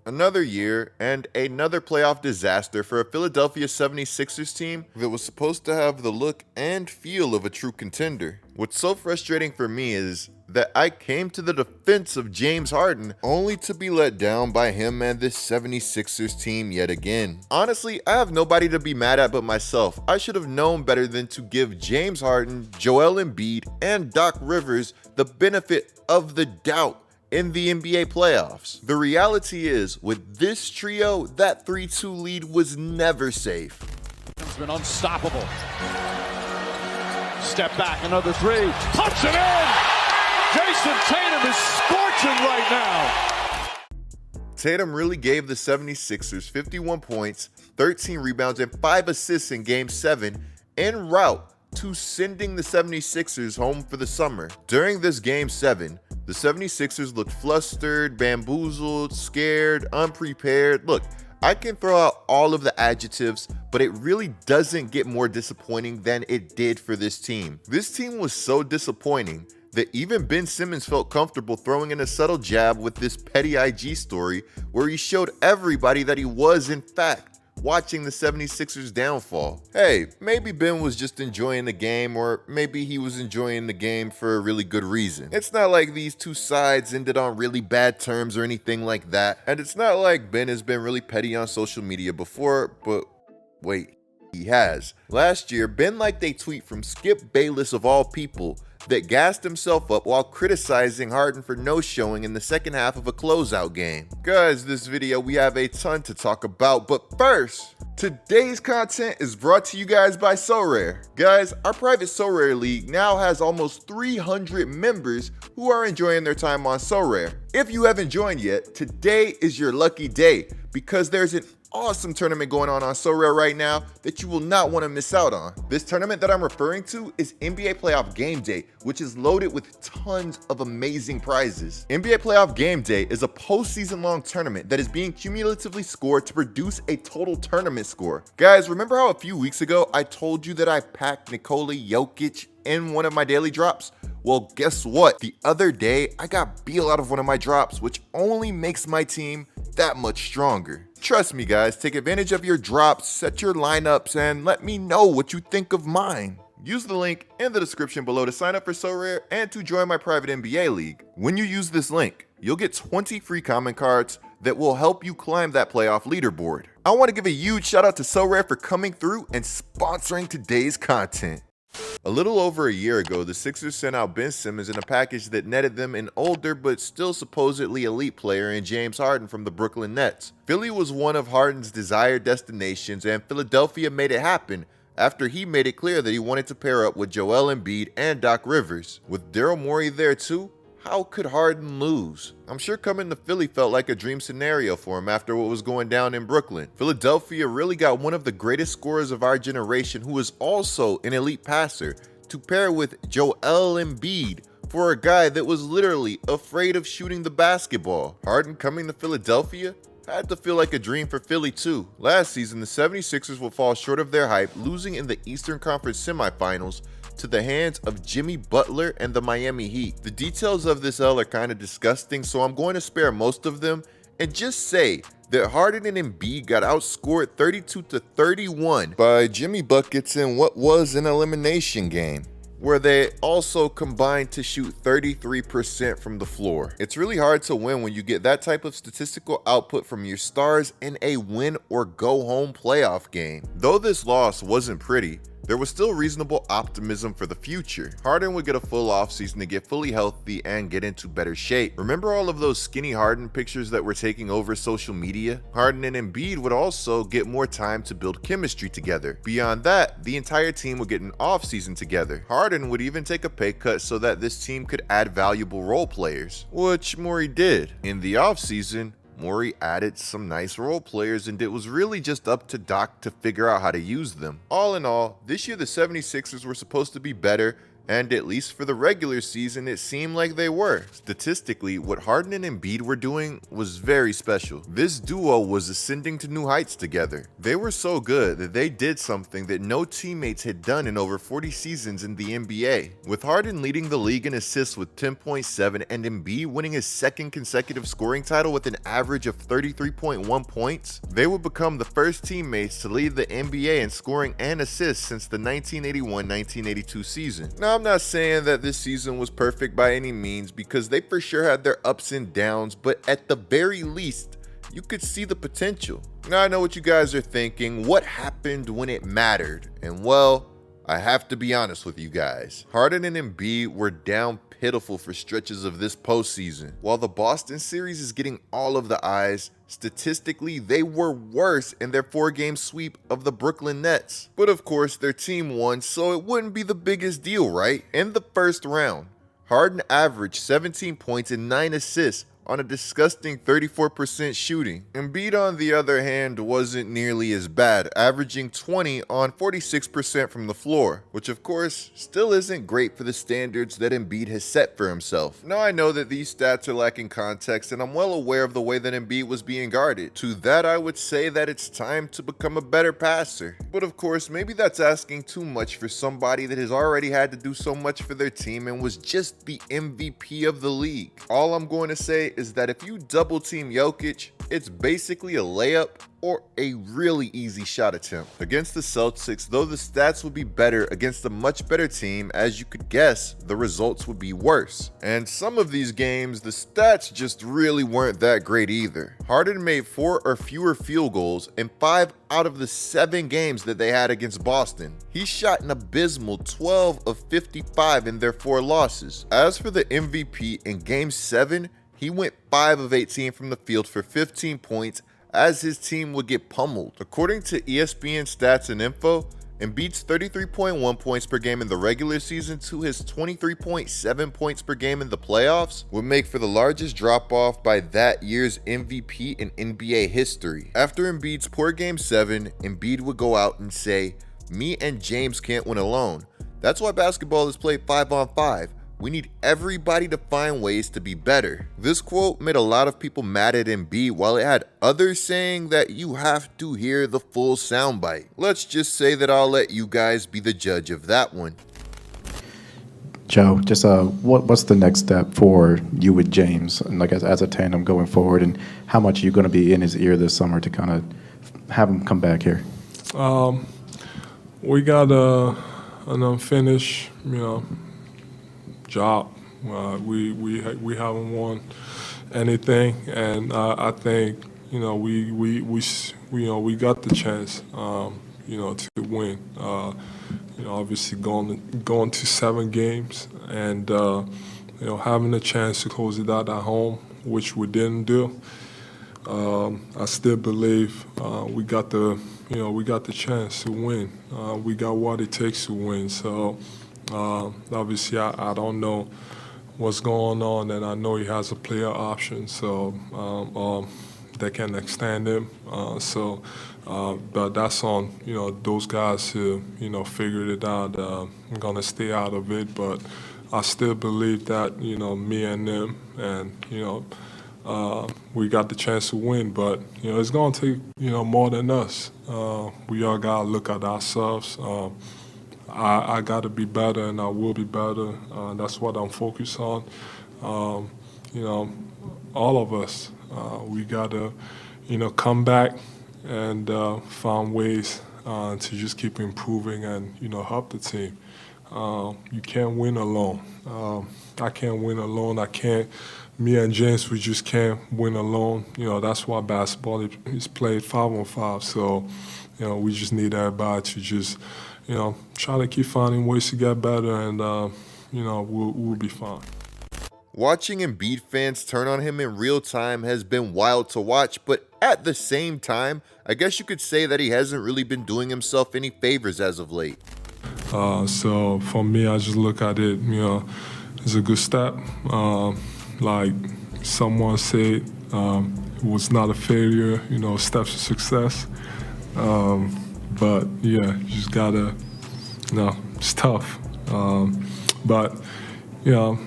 Another year and another playoff disaster for a Philadelphia 76ers team that was supposed to have the look and feel of a true contender. What's so frustrating for me is that I came to the defense of James Harden only to be let down by him and this 76ers team yet again. Honestly, I have nobody to be mad at but myself. I should have known better than to give James Harden, Joel Embiid, and Doc Rivers the benefit of the doubt in the NBA playoffs. The reality is, with this trio, that 3-2 lead was never safe. It's been unstoppable. Step back, another three. Punch it in! Jason Tatum is scorching right now. Tatum really gave the 76ers 51 points, 13 rebounds, and 5 assists in Game 7 en route to sending the 76ers home for the summer. During this Game 7, the 76ers looked flustered, bamboozled, scared, unprepared. Look, I can throw out all of the adjectives, but it really doesn't get more disappointing than it did for this team. This team was so disappointing that even Ben Simmons felt comfortable throwing in a subtle jab with this petty IG story where he showed everybody that he was, in fact, watching the 76ers downfall. Hey, maybe Ben was just enjoying the game, or maybe he was enjoying the game for a really good reason. It's not like these two sides ended on really bad terms or anything like that, and it's not like Ben has been really petty on social media before, but wait, he has. Last year, Ben liked a tweet from Skip Bayless of all people that gassed himself up while criticizing Harden for no-showing in the second half of a closeout game. Guys, this video we have a ton to talk about, but first, today's content is brought to you guys by SoRare. Guys, our private SoRare League now has almost 300 members who are enjoying their time on SoRare. If you haven't joined yet, today is your lucky day because there's an awesome tournament going on SoRare right now that you will not want to miss out on. This tournament that I'm referring to is NBA Playoff Game Day, which is loaded with tons of amazing prizes. NBA Playoff Game Day is a postseason long tournament that is being cumulatively scored to produce a total tournament score. Guys, remember how a few weeks ago I told you that I packed Nikola Jokic in one of my daily drops? Well, guess what? The other day, I got Beal out of one of my drops, which only makes my team that much stronger. Trust me, guys, take advantage of your drops, set your lineups, and let me know what you think of mine. Use the link in the description below to sign up for SoRare and to join my private NBA league. When you use this link, you'll get 20 free comment cards that will help you climb that playoff leaderboard. I want to give a huge shout out to SoRare for coming through and sponsoring today's content. A little over a year ago, the Sixers sent out Ben Simmons in a package that netted them an older but still supposedly elite player in James Harden from the Brooklyn Nets. Philly was one of Harden's desired destinations, and Philadelphia made it happen after he made it clear that he wanted to pair up with Joel Embiid and Doc Rivers. With Daryl Morey there too, how could Harden lose? I'm sure coming to Philly felt like a dream scenario for him after what was going down in Brooklyn. Philadelphia really got one of the greatest scorers of our generation, who is also an elite passer, to pair with Joel Embiid for a guy that was literally afraid of shooting the basketball. Harden coming to Philadelphia had to feel like a dream for Philly too. Last season, the 76ers would fall short of their hype, losing in the Eastern Conference semifinals to the hands of Jimmy Butler and the Miami Heat. The details of this L are kind of disgusting, so I'm going to spare most of them and just say that Harden and Embiid got outscored 32-31 by Jimmy Buckets in what was an elimination game, where they also combined to shoot 33% from the floor. It's really hard to win when you get that type of statistical output from your stars in a win or go home playoff game. Though this loss wasn't pretty, there was still reasonable optimism for the future. Harden would get a full offseason to get fully healthy and get into better shape. Remember all of those skinny Harden pictures that were taking over social media? Harden and Embiid would also get more time to build chemistry together. Beyond that, the entire team would get an offseason together. Harden would even take a pay cut so that this team could add valuable role players, which Morey did. In the offseason, Morey added some nice role players, and it was really just up to Doc to figure out how to use them. All in all, this year the 76ers were supposed to be better And at least for the regular season, it seemed like they were. Statistically, what Harden and Embiid were doing was very special. This duo was ascending to new heights together. They were so good that they did something that no teammates had done in over 40 seasons in the NBA. With Harden leading the league in assists with 10.7 and Embiid winning his second consecutive scoring title with an average of 33.1 points, they would become the first teammates to lead the NBA in scoring and assists since the 1981-1982 season. Now, I'm not saying that this season was perfect by any means, because they for sure had their ups and downs, but at the very least, you could see the potential. Now, I know what you guys are thinking. What happened when it mattered? And well, I have to be honest with you guys. Harden and Embiid were down pitiful for stretches of this postseason. While the Boston series is getting all of the eyes, statistically, they were worse in their 4-game sweep of the Brooklyn Nets. But of course, their team won, so it wouldn't be the biggest deal, right? In the first round, Harden averaged 17 points and 9 assists on a disgusting 34% shooting. Embiid, on the other hand, wasn't nearly as bad, averaging 20 on 46% from the floor, which of course still isn't great for the standards that Embiid has set for himself. Now, I know that these stats are lacking context, and I'm well aware of the way that Embiid was being guarded. To that, I would say that it's time to become a better passer. But of course, maybe that's asking too much for somebody that has already had to do so much for their team and was just the MVP of the league. All I'm going to say is that if you double team Jokic, it's basically a layup or a really easy shot attempt. Against the Celtics, though the stats would be better against a much better team, as you could guess, the results would be worse. And some of these games, the stats just really weren't that great either. Harden made 4 or fewer field goals in 5 out of the 7 games that they had against Boston. He shot an abysmal 12 of 55 in their 4 losses. As for the MVP in Game 7, he went 5 of 18 from the field for 15 points, as his team would get pummeled. According to ESPN Stats and Info, Embiid's 33.1 points per game in the regular season to his 23.7 points per game in the playoffs would make for the largest drop-off by that year's MVP in NBA history. After Embiid's poor Game 7, Embiid would go out and say, "Me and James can't win alone. That's why basketball is played 5-on-5. We need everybody to find ways to be better." This quote made a lot of people mad at Embiid, while it had others saying that you have to hear the full soundbite. Let's just say that I'll let you guys be the judge of that one. Joe, just what's the next step for you with James, and like as a tandem going forward, and how much are you going to be in his ear this summer to kind of have him come back here? We got an unfinished, job. We haven't won anything, and I think we got the chance to win. Obviously going to 7 games, and having a chance to close it out at home, which we didn't do. I still believe we got the chance to win. We got what it takes to win. So. Obviously, I don't know what's going on, and I know he has a player option, so they can extend him. But that's on those guys who figured it out. I'm gonna stay out of it, but I still believe that me and them, and we got the chance to win. But it's gonna take more than us. We all gotta look at ourselves. I got to be better, and I will be better. That's what I'm focused on. All of us, we got to, come back and find ways to just keep improving and, help the team. You can't win alone. I can't win alone. Me and James, we just can't win alone. That's why basketball is played 5-on-5. So, we just need everybody to just, try to keep finding ways to get better, and, we'll be fine. Watching Embiid fans turn on him in real time has been wild to watch, but at the same time, I guess you could say that he hasn't really been doing himself any favors as of late. So for me, I just look at it, it's a good step. Like someone said, it was not a failure, steps to success. But yeah, you just gotta, it's tough. But, you know,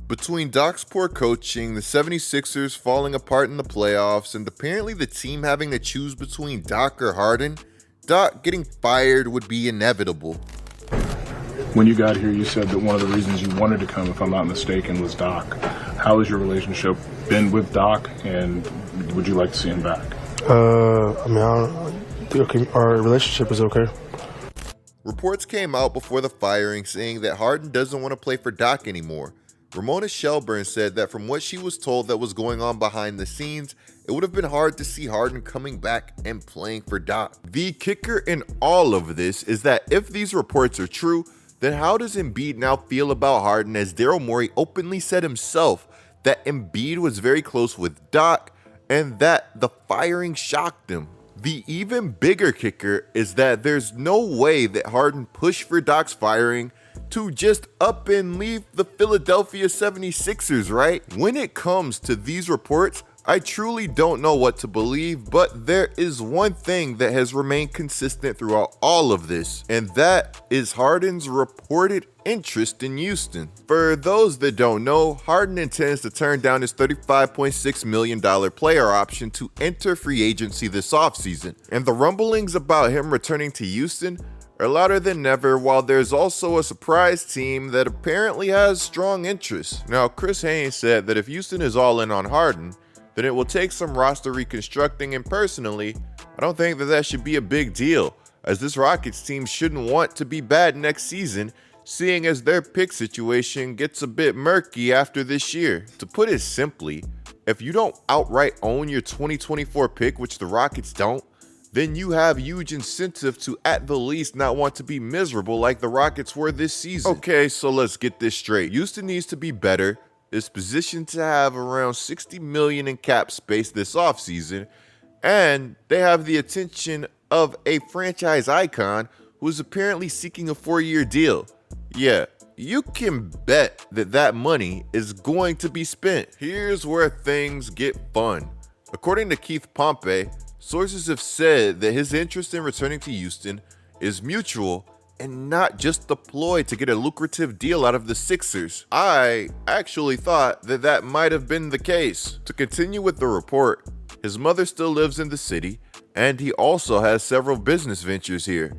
Between Doc's poor coaching, the 76ers falling apart in the playoffs, and apparently the team having to choose between Doc or Harden, Doc getting fired would be inevitable. When you got here, you said that one of the reasons you wanted to come, if I'm not mistaken, was Doc. How has your relationship been with Doc, and would you like to see him back? Our relationship is okay. Reports came out before the firing saying that Harden doesn't want to play for Doc anymore. Ramona Shelburne said that from what she was told that was going on behind the scenes, it would have been hard to see Harden coming back and playing for Doc. The kicker in all of this is that if these reports are true, then how does Embiid now feel about Harden, as Daryl Morey openly said himself that Embiid was very close with Doc and that the firing shocked him? The even bigger kicker is that there's no way that Harden pushed for Doc's firing to just up and leave the Philadelphia 76ers, right? When it comes to these reports, I truly don't know what to believe, but there is one thing that has remained consistent throughout all of this, and that is Harden's reported interest in Houston. For those that don't know, Harden intends to turn down his $35.6 million player option to enter free agency this offseason, and the rumblings about him returning to Houston are louder than ever, while there's also a surprise team that apparently has strong interest. Now, Chris Haynes said that if Houston is all in on Harden, then it will take some roster reconstructing, and personally, I don't think that should be a big deal, as this Rockets team shouldn't want to be bad next season, seeing as their pick situation gets a bit murky after this year. To put it simply, if you don't outright own your 2024 pick, which the Rockets don't, then you have huge incentive to at the least not want to be miserable like the Rockets were this season. Okay, so let's get this straight. Houston needs to be better, is positioned to have around $60 million in cap space this offseason, and they have the attention of a franchise icon who is apparently seeking a 4-year deal. Yeah, you can bet that that money is going to be spent. Here's where things get fun. According to Keith Pompey, sources have said that his interest in returning to Houston is mutual and not just a ploy to get a lucrative deal out of the Sixers. I actually thought that that might have been the case. To continue with the report, his mother still lives in the city, and he also has several business ventures here.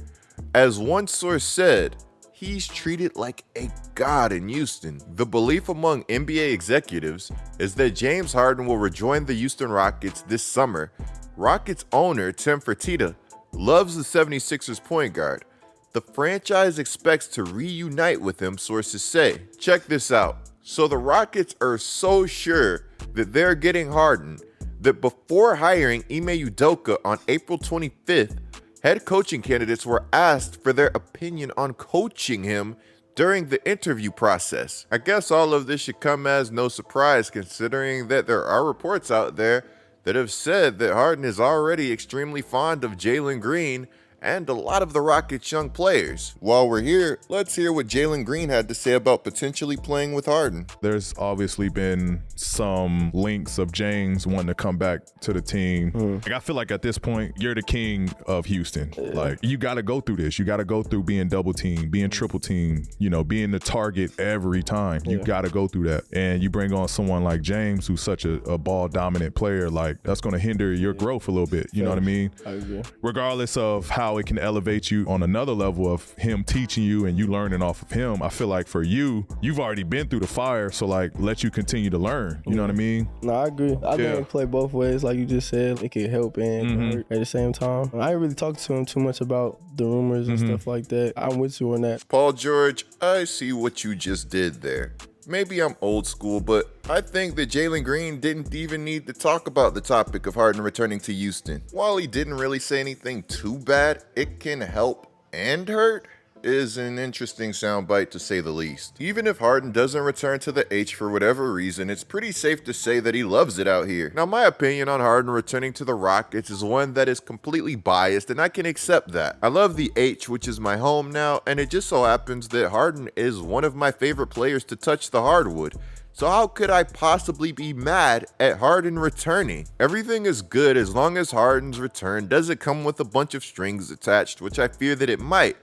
As one source said, he's treated like a god in Houston. The belief among NBA executives is that James Harden will rejoin the Houston Rockets this summer. Rockets owner Tim Fertitta loves the 76ers point guard. The franchise expects to reunite with him, sources say. Check this out. So the Rockets are so sure that they're getting Harden that before hiring Ime Udoka on April 25th, head coaching candidates were asked for their opinion on coaching him during the interview process. I guess all of this should come as no surprise, considering that there are reports out there that have said that Harden is already extremely fond of Jalen Green and a lot of the Rockets' young players. While we're here, let's hear what Jalen Green had to say about potentially playing with Harden. There's obviously been some links of James wanting to come back to the team. Like, I feel like at this point, you're the king of Houston. Like, you got to go through this. You got to go through being double team, being triple team, you know, being the target every time. You got to go through that. And you bring on someone like James, who's such a ball dominant player, like, that's going to hinder your growth a little bit. You know what I mean? I agree. Regardless of how it can elevate you on another level of him teaching you and you learning off of him, I feel like for you, you've already been through the fire, so like let you continue to learn. You know what I mean? No, I agree. I think it play both ways, like you just said. It can help and hurt at the same time. I ain't really talked to him too much about the rumors and stuff like that. I'm with you on that. Paul George, I see what you just did there. Maybe I'm old school, but I think that Jalen Green didn't even need to talk about the topic of Harden returning to Houston. While he didn't really say anything too bad, it can help and hurt is an interesting soundbite to say the least. Even if Harden doesn't return to the H for whatever reason, it's pretty safe to say that he loves it out here. Now, my opinion on Harden returning to the Rockets is one that is completely biased, and I can accept that. I love the H, which is my home now, and it just so happens that Harden is one of my favorite players to touch the hardwood. So how could I possibly be mad at Harden returning? Everything is good as long as Harden's return doesn't come with a bunch of strings attached, which I fear that it might.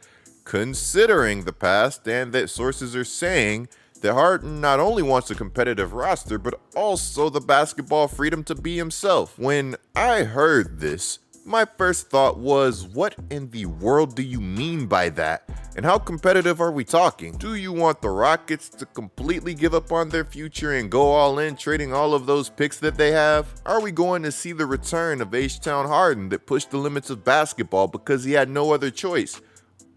considering the past and that sources are saying that Harden not only wants a competitive roster, but also the basketball freedom to be himself. When I heard this, my first thought was, what in the world do you mean by that? And how competitive are we talking? Do you want the Rockets to completely give up on their future and go all in, trading all of those picks that they have? Are we going to see the return of H-Town Harden that pushed the limits of basketball because he had no other choice?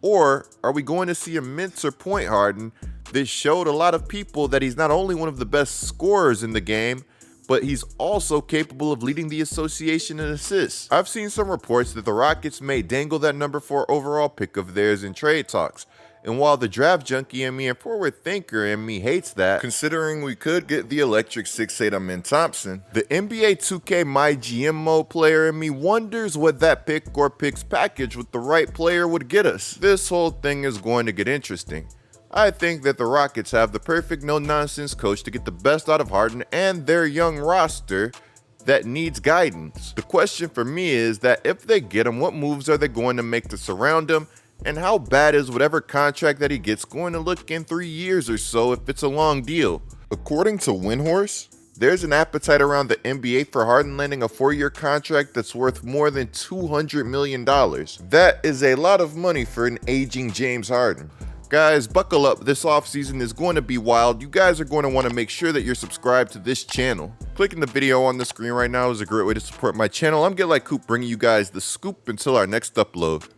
Or are we going to see a Mints or Point Harden that showed a lot of people that he's not only one of the best scorers in the game, but he's also capable of leading the association in assists? I've seen some reports that the Rockets may dangle that number 4 overall pick of theirs in trade talks. And while the draft junkie in me and forward thinker in me hates that, considering we could get the electric 6'8" Amen Thompson, the NBA 2K My GM mode player in me wonders what that pick or picks package with the right player would get us. This whole thing is going to get interesting. I think that the Rockets have the perfect no-nonsense coach to get the best out of Harden and their young roster that needs guidance. The question for me is that if they get him, what moves are they going to make to surround him? And how bad is whatever contract that he gets going to look in 3 years or so if it's a long deal? According to Windhorse, there's an appetite around the NBA for Harden landing a 4-year contract that's worth more than $200 million. That is a lot of money for an aging James Harden. Guys, buckle up. This offseason is going to be wild. You guys are going to want to make sure that you're subscribed to this channel. Clicking the video on the screen right now is a great way to support my channel. I'm GetLikeCoop, bringing you guys the scoop until our next upload.